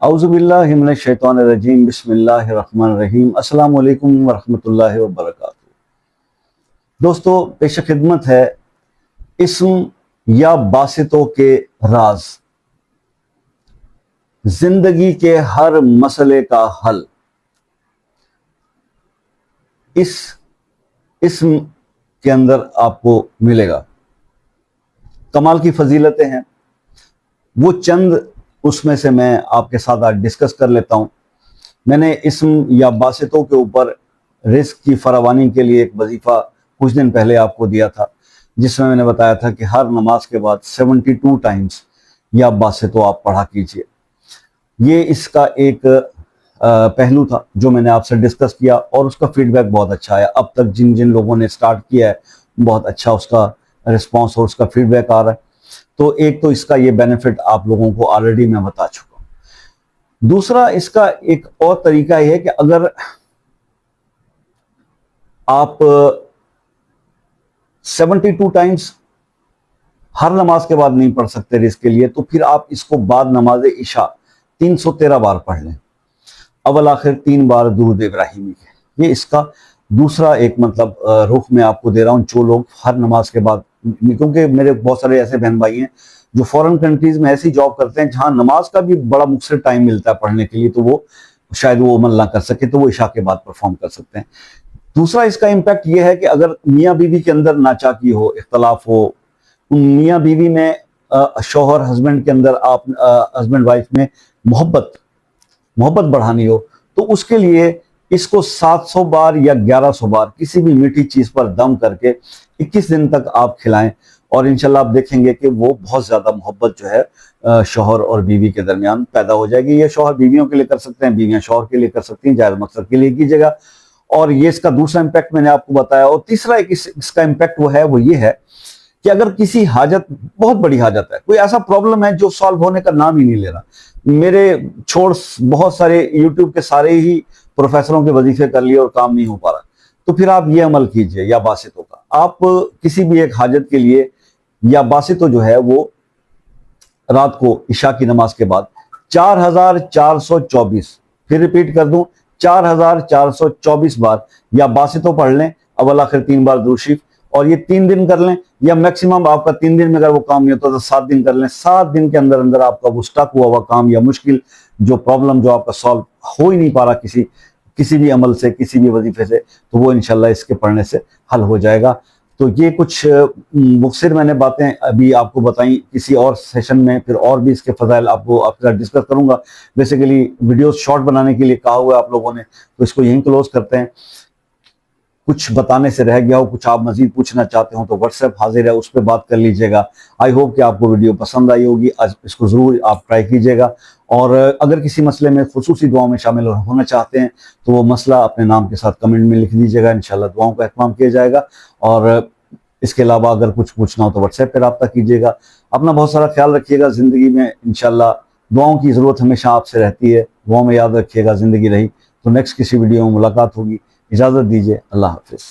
औज़ुबिल्लाहि मिनश शैतानिर रजीम बिस्मिल्लाहिर रहमानिर रहीम अस्सलामु अलैकुम व रहमतुल्लाहि व बरकातुहू। दोस्तों, पेश खिदमत है इस्म या बासितों के राज, जिंदगी के हर मसले का हल। इस इस्म के अंदर आपको मिलेगा। कमाल की फजीलतें हैं, वो चंद उसमें से मैं आपके साथ आज डिस्कस कर लेता हूं। मैंने इस्म या बासितों के ऊपर रिस्क की फरावानी के लिए एक वजीफा कुछ दिन पहले आपको दिया था, जिसमें मैंने बताया था कि हर नमाज के बाद 72 टाइम्स या बासितों आप पढ़ा कीजिए। ये इसका एक पहलू था जो मैंने आपसे डिस्कस किया और उसका फीडबैक बहुत अच्छा आया। अब तक जिन जिन लोगों ने स्टार्ट किया है, बहुत अच्छा उसका रिस्पॉन्स और उसका फीडबैक आ रहा है। तो एक तो इसका ये बेनिफिट आप लोगों को ऑलरेडी मैं बता चुका हूं। दूसरा, इसका एक और तरीका यह है कि अगर आप 72 टाइम्स हर नमाज के बाद नहीं पढ़ सकते रिस्क के लिए, तो फिर आप इसको बाद नमाज इशा 313 बार पढ़ लें। अवल आखिर 3 बार दुरूद इब्राहिमी के। ये इसका दूसरा एक मतलब रुख मैं आपको दे रहा हूं। जो लोग हर नमाज के बाद, क्योंकि मेरे बहुत सारे ऐसे बहन भाई हैं जो फॉरेन कंट्रीज में ऐसी जॉब करते हैं जहां नमाज का भी बड़ा मुख्तसर टाइम मिलता है पढ़ने के लिए, तो वो शायद वो अमल ना कर सके, तो वो इशा के बाद परफॉर्म कर सकते हैं। दूसरा इसका इम्पैक्ट ये है कि अगर मियाँ बीवी के अंदर नाचाकी हो, इख्तलाफ हो, मियाँ बीवी में शौहर हस्बैंड के अंदर, आप हस्बैंड वाइफ में मोहब्बत बढ़ानी हो, तो उसके लिए इसको 700 बार या 1100 बार किसी भी मीठी चीज पर दम करके 21 दिन तक आप खिलाएं, और इंशाल्लाह आप देखेंगे कि वो बहुत ज्यादा मोहब्बत जो है शौहर और बीवी के दरमियान पैदा हो जाएगी। ये शौहर बीवियों के लिए कर सकते हैं, बीवियां शौहर के लिए कर सकती हैं, जायज मकसद के लिए कीजिएगा। और ये इसका दूसरा इम्पैक्ट मैंने आपको बताया। और तीसरा एक इसका इम्पैक्ट वो ये है कि अगर किसी हाजत, बहुत बड़ी हाजत है, कोई ऐसा प्रॉब्लम है जो सॉल्व होने का नाम ही नहीं ले रहा, मेरे छोड़ बहुत सारे यूट्यूब के सारे ही प्रोफेसरों के वजीफे कर लिए और काम नहीं हो पा रहा, तो फिर आप ये अमल कीजिए या बासितों का। आप किसी भी एक हाजत के लिए या बासितों जो है वो रात को इशा की नमाज के बाद 4424, फिर रिपीट कर दूं, 4424 बार या बासितों पढ़ लें। अवल आखिर 3 बार दुरूद शरीफ, और ये 3 दिन कर लें, या मैक्सिमम आपका 3 दिन में अगर वो काम नहीं होता तो 7 दिन कर लें। 7 दिन के अंदर अंदर आपका वो स्टक हुआ हुआ काम या मुश्किल जो प्रॉब्लम जो आपका सॉल्व हो ही नहीं पा रहा किसी भी अमल से, किसी भी वजीफे से, तो वो इंशाल्लाह इसके पढ़ने से हल हो जाएगा। तो ये कुछ मुख्तसर मैंने बातें अभी आपको बताई। किसी और सेशन में फिर और भी इसके फजाइल आपको आपके साथ डिस्कस करूंगा। बेसिकली वीडियो शॉर्ट बनाने के लिए कहा हुआ है आप लोगों ने, तो इसको यहीं क्लोज करते हैं। कुछ बताने से रह गया हो, कुछ आप मजीद पूछना चाहते हो, तो व्हाट्सएप हाजिर है, उस पर बात कर लीजिएगा। आई होप कि आपको वीडियो पसंद आई होगी। आज इसको ज़रूर आप ट्राई कीजिएगा। और अगर किसी मसले में खुसूसी दुआओं में शामिल होना चाहते हैं, तो वो मसला अपने नाम के साथ कमेंट में लिख दीजिएगा। इंशाल्लाह दुआओं का एहतमाम किया जाएगा। और इसके अलावा अगर कुछ पूछना हो तो व्हाट्सएप पर रब्ता कीजिएगा। अपना बहुत सारा ख्याल रखिएगा। ज़िंदगी में इंशाल्लाह दुआओं की ज़रूरत हमेशा आपसे रहती है। दुआओं में याद रखिएगा। ज़िंदगी रही तो नेक्स्ट किसी वीडियो में मुलाकात होगी। इजाज़त दीजिए। अल्लाह हाफिज़।